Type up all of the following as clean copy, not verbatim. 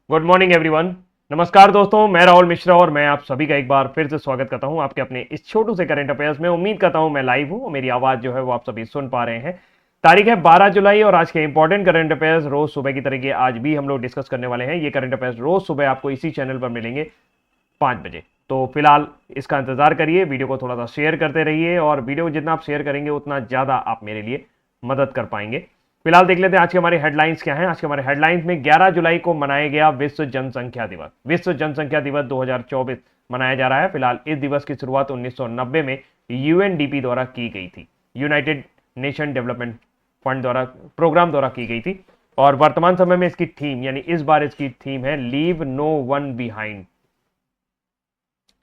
Good morning everyone. नमस्कार दोस्तों, मैं राहुल मिश्रा और मैं आप सभी का एक बार फिर से स्वागत करता हूं आपके अपने इस छोटू से करंट अफेयर्स में। उम्मीद करता हूं मैं लाइव हूं और मेरी आवाज जो है वो आप सभी सुन पा रहे हैं। तारीख है 12 जुलाई और आज के इंपॉर्टेंट करंट अफेयर्स रोज सुबह की तरह आज भी हम लोग डिस्कस करने वाले हैं। ये करंट अफेयर्स रोज सुबह आपको इसी चैनल पर मिलेंगे 5 बजे। तो फिलहाल इसका इंतजार करिए, वीडियो को थोड़ा सा शेयर करते रहिए और वीडियो जितना आप शेयर करेंगे उतना ज्यादा आप मेरे लिए मदद कर पाएंगे। फिलहाल देख लेते हैं आज के हमारे हेडलाइंस क्या हैं। आज के हमारे हेडलाइंस में 11 जुलाई को मनाया गया विश्व जनसंख्या दिवस। विश्व जनसंख्या दिवस 2024 मनाया जा रहा है। फिलहाल इस दिवस की शुरुआत 1990 में यूएनडीपी द्वारा की गई थी, यूनाइटेड नेशन डेवलपमेंट फंड द्वारा, प्रोग्राम द्वारा की गई थी। और वर्तमान समय में इसकी थीम, यानी इस बार इसकी थीम है leave no one behind,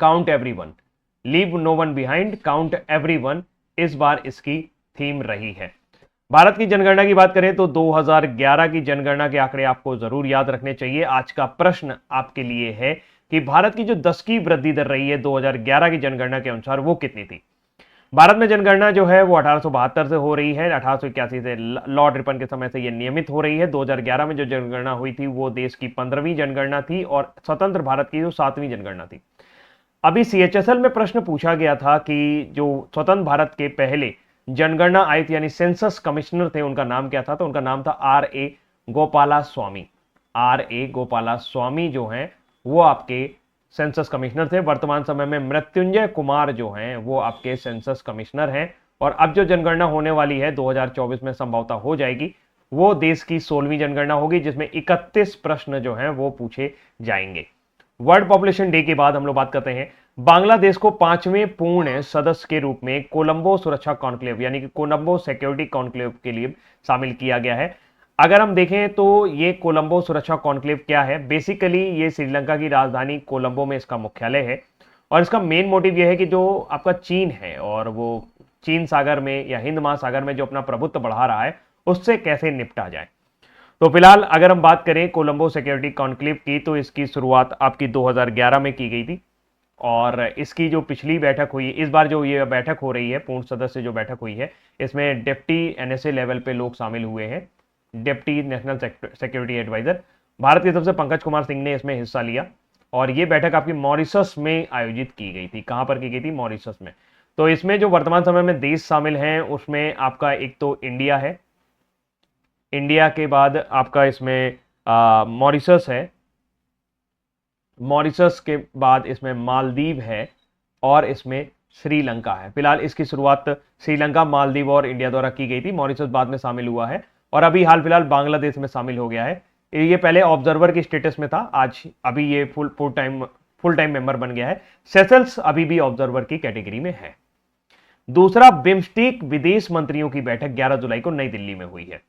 count everyone. Leave no one behind, count everyone इस बार इसकी थीम रही है। भारत की जनगणना की बात करें तो 2011 की जनगणना के आंकड़े आपको जरूर याद रखने चाहिए। आज का प्रश्न आपके लिए है कि भारत की जो 10 की वृद्धि दर रही है 2011 की जनगणना के अनुसार वो कितनी थी। भारत में जनगणना जो है वो 1872 से हो रही है। 1881 से लॉर्ड रिपन के समय से ये नियमित हो रही है। 2011 में जो जनगणना हुई थी वो देश की 15वीं जनगणना थी और स्वतंत्र भारत की जो 7वीं जनगणना थी। अभी सीएचएसएल में प्रश्न पूछा गया था कि जो स्वतंत्र भारत के पहले जनगणना आयुक्त यानी सेंसस कमिश्नर थे उनका नाम क्या था, तो उनका नाम था आर.ए. गोपाला स्वामी। आर.ए. गोपाला स्वामी जो हैं वो आपके सेंसस कमिश्नर थे। वर्तमान समय में मृत्युंजय कुमार जो हैं वो आपके सेंसस कमिश्नर हैं। और अब जो जनगणना होने वाली है 2024 में संभवतः हो जाएगी, वो देश की 16वीं जनगणना होगी जिसमें 31 प्रश्न जो हैं वो पूछे जाएंगे। वर्ल्ड पॉपुलेशन डे के बाद हम लोग बात करते हैं बांग्लादेश को 5वें पूर्ण सदस्य के रूप में कोलंबो सुरक्षा कॉन्क्लेव यानी कि कोलंबो सिक्योरिटी कॉन्क्लेव के लिए शामिल किया गया है। अगर हम देखें तो ये कोलंबो सुरक्षा कॉन्क्लेव क्या है, बेसिकली ये श्रीलंका की राजधानी कोलंबो में इसका मुख्यालय है। और इसका मेन मोटिव यह है कि जो आपका चीन है और वो चीन सागर में या हिंद महासागर में जो अपना प्रभुत्व बढ़ा रहा है उससे कैसे निपटा जाए। तो फिलहाल अगर हम बात करें कोलंबो सिक्योरिटी कॉन्क्लेव की तो इसकी शुरुआत आपकी 2011 में की गई थी। और इसकी जो पिछली बैठक हुई, इस बार जो ये बैठक हो रही है, पूर्ण सदस्य जो बैठक हुई है, इसमें डिप्टी एनएसए लेवल पे लोग शामिल हुए हैं, deputy national security advisor. Bharat की तरफ से पंकज कुमार सिंह ने इसमें हिस्सा लिया। और ये बैठक आपकी मॉरिशस में आयोजित की गई थी। कहां पर की गई थी? मॉरिशस में। तो इसमें जो वर्तमान समय में देश शामिल हैं उसमें आपका एक तो इंडिया है, इंडिया के बाद आपका इसमें मॉरिशस है, मॉरिशस के बाद इसमें मालदीव है और इसमें श्रीलंका है। फिलहाल इसकी शुरुआत श्रीलंका, मालदीव और इंडिया द्वारा की गई थी। मॉरिशस बाद में शामिल हुआ है और अभी हाल फिलहाल बांग्लादेश में शामिल हो गया है। ये पहले ऑब्जर्वर की स्टेटस में था, आज अभी ये फुल टाइम मेंबर बन गया है। सेशल्स अभी भी ऑब्जर्वर की कैटेगरी में है। दूसरा, बिम्स्टेक विदेश मंत्रियों की बैठक 11 जुलाई को नई दिल्ली में हुई है।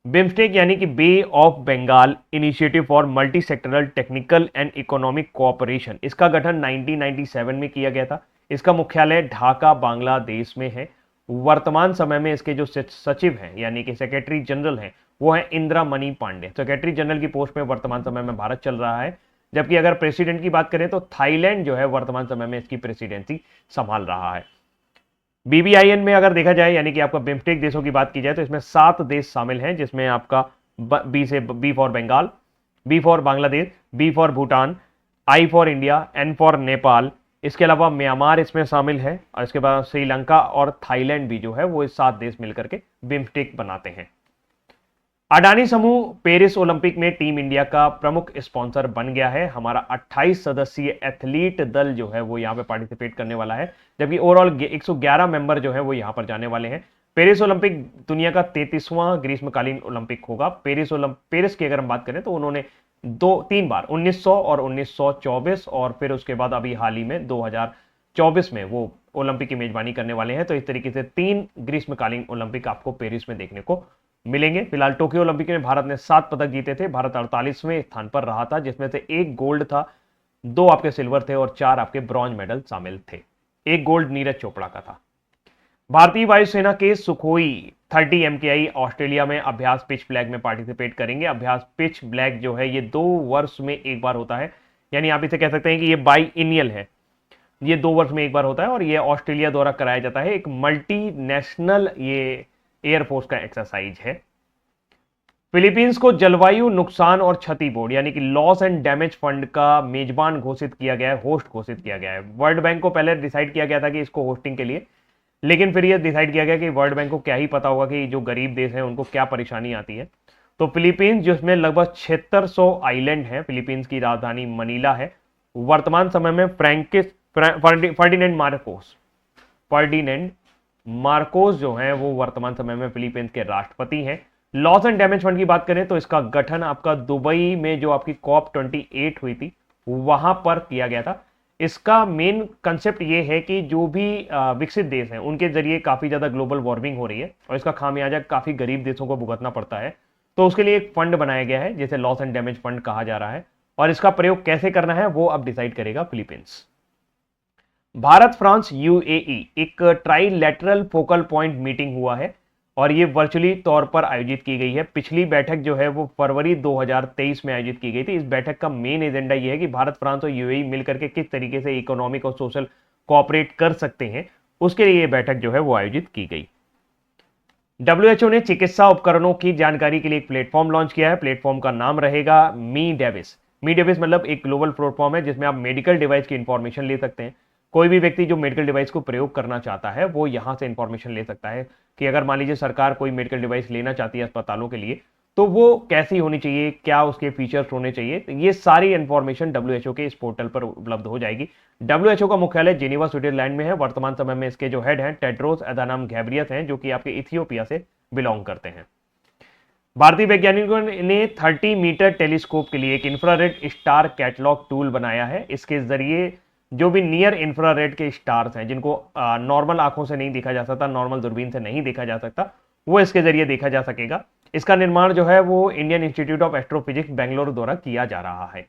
बिम्स्टेक यानी कि bay of Bengal initiative for multi sectoral technical and economic cooperation, इसका गठन 1997 में किया गया था। इसका मुख्यालय ढाका बांग्लादेश में है। वर्तमान समय में इसके जो सचिव हैं यानी कि सेक्रेटरी जनरल हैं वो है इंदिरा मणि पांडे। सेक्रेटरी जनरल की पोस्ट में वर्तमान समय में भारत चल रहा है। जबकि अगर प्रेसिडेंट की बात करें तो थाईलैंड जो है वर्तमान समय में इसकी प्रेसिडेंसी संभाल रहा है। बीबीआईएन में अगर देखा जाए यानी कि आपका बिम्स्टेक देशों की बात की जाए तो इसमें 7 देश शामिल हैं, जिसमें आपका B for Bengal, B for Bangladesh, B for Bhutan, I for India, N for Nepal. इसके अलावा म्यांमार इसमें शामिल है और इसके बाद श्रीलंका और थाईलैंड भी जो है वो 7 देश मिलकर के बिम्स्टेक बनाते हैं। अडानी समूह पेरिस ओलंपिक में टीम इंडिया का प्रमुख स्पॉन्सर बन गया है। हमारा 28 सदस्यीय एथलीट दल जो है वो यहाँ पे पार्टिसिपेट करने वाला है, जबकि ओवरऑल 111 मेंबर जो है वो यहाँ पर जाने वाले हैं। पेरिस ओलंपिक दुनिया का 33वां ग्रीष्मकालीन ओलंपिक होगा। पेरिस की अगर हम बात करें तो उन्होंने 3 बार 1900 और 1924 और फिर उसके बाद अभी हाल ही में 2024 में वो ओलंपिक की मेजबानी करने वाले हैं। तो इस तरीके से 3 ग्रीष्मकालीन ओलंपिक आपको पेरिस में देखने को मिलेंगे। फिलहाल टोक्यो ओलंपिक में भारत ने 7 पदक जीते थे। भारत 48वें स्थान पर रहा था, जिसमें से 1 गोल्ड था, 2 आपके सिल्वर थे और 4 आपके ब्रॉन्ज मेडल शामिल थे। 1 गोल्ड नीरज चोपड़ा का था। भारतीय वायुसेना के सुखोई 30 MKI ऑस्ट्रेलिया में अभ्यास पिच ब्लैक में पार्टिसिपेट करेंगे। अभ्यास पिच ब्लैक जो है ये 2 वर्ष में एक बार होता है, यानी आप इसे कह सकते हैं कि ये बाई इनियल है, ये 2 वर्ष में एक बार होता है और ये ऑस्ट्रेलिया द्वारा कराया जाता है। एक मल्टी नेशनल ये एयरफोर्स का एक्सरसाइज है। फिलीपींस को जलवायु नुकसान और क्षति बोर्ड यानी कि लॉस एंड डैमेज फंड का मेजबान घोषित किया गया है, होस्ट घोषित किया गया है। वर्ल्ड बैंक को पहले डिसाइड किया गया था कि इसको होस्टिंग के लिए, लेकिन फिर यह डिसाइड किया गया कि वर्ल्ड बैंक को क्या ही पता होगा कि जो गरीब देश हैं उनको क्या परेशानी आती है। तो फिलीपींस जिसमें लगभग 7600 आइलैंड हैं, फिलीपींस की राजधानी मनीला है। वर्तमान समय में फर्डिनेंड मार्कोस जो हैं वो वर्तमान समय में फिलीपींस के राष्ट्रपति हैं। लॉस एंड डैमेज फंड की बात करें तो इसका गठन आपका दुबई में जो आपकी COP28 हुई थी वहां पर किया गया था। इसका मेन कंसेप्ट ये है कि जो भी विकसित देश हैं उनके जरिए काफी ज्यादा ग्लोबल वार्मिंग हो रही है और इसका खामियाजा काफी गरीब देशों को भुगतना पड़ता है। तो उसके लिए एक फंड बनाया गया है जिसे लॉस एंड डैमेज फंड कहा जा रहा है, और इसका प्रयोग कैसे करना है वो अब डिसाइड करेगा फिलीपींस। भारत फ्रांस यूएई एक ट्राइलैटरल फोकल पॉइंट मीटिंग हुआ है और ये वर्चुअली तौर पर आयोजित की गई है। पिछली बैठक जो है वो फरवरी 2023 में आयोजित की गई थी। इस बैठक का मेन एजेंडा ये है कि भारत फ्रांस और यूएई मिलकर के किस तरीके से इकोनॉमिक और सोशल कोऑपरेट कर सकते हैं, उसके लिए ये बैठक जो है वो आयोजित की गई। WHO ने चिकित्सा उपकरणों की जानकारी के लिए एक प्लेटफॉर्म लॉन्च किया है। प्लेटफॉर्म का नाम रहेगा मी डेविस। मी डेविस मतलब एक ग्लोबल प्लेटफॉर्म है जिसमें आप मेडिकल डिवाइस की इंफॉर्मेशन ले सकते हैं। कोई भी व्यक्ति जो मेडिकल डिवाइस को प्रयोग करना चाहता है वो यहां से इंफॉर्मेशन ले सकता है कि अगर मान लीजिए सरकार कोई मेडिकल डिवाइस लेना चाहती है अस्पतालों के लिए तो वो कैसी होनी चाहिए, क्या उसके फीचर्स होने चाहिए, तो ये सारी इंफॉर्मेशन WHO के इस पोर्टल पर उपलब्ध हो जाएगी। WHO का मुख्यालय जेनेवा स्विट्जरलैंड में है। वर्तमान समय में इसके जो हेड हैं टेड्रोस अधानम घेब्रियस हैं जो कि आपके इथियोपिया से बिलोंग करते हैं। भारतीय वैज्ञानिकों ने 30 मीटर टेलीस्कोप के लिए एक इंफ्रारेड स्टार कैटलॉग टूल बनाया है। इसके जरिए जो भी नियर इंफ्रारेड के स्टार्स हैं जिनको नॉर्मल आंखों से नहीं देखा जा सकता, नॉर्मल दूरबीन से नहीं देखा जा सकता, वो इसके जरिए देखा जा सकेगा। इसका निर्माण जो है वो Indian institute of astrophysics Bangalore द्वारा किया जा रहा है।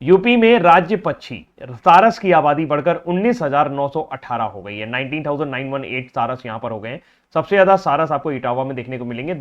यूपी में राज्य पक्षी सारस की आबादी बढ़कर 19,918 हो गई है। 19,918 सारस यहां पर हो गए हैं। सबसे ज्यादा सारस आपको इटावा में देखने को मिलेंगे।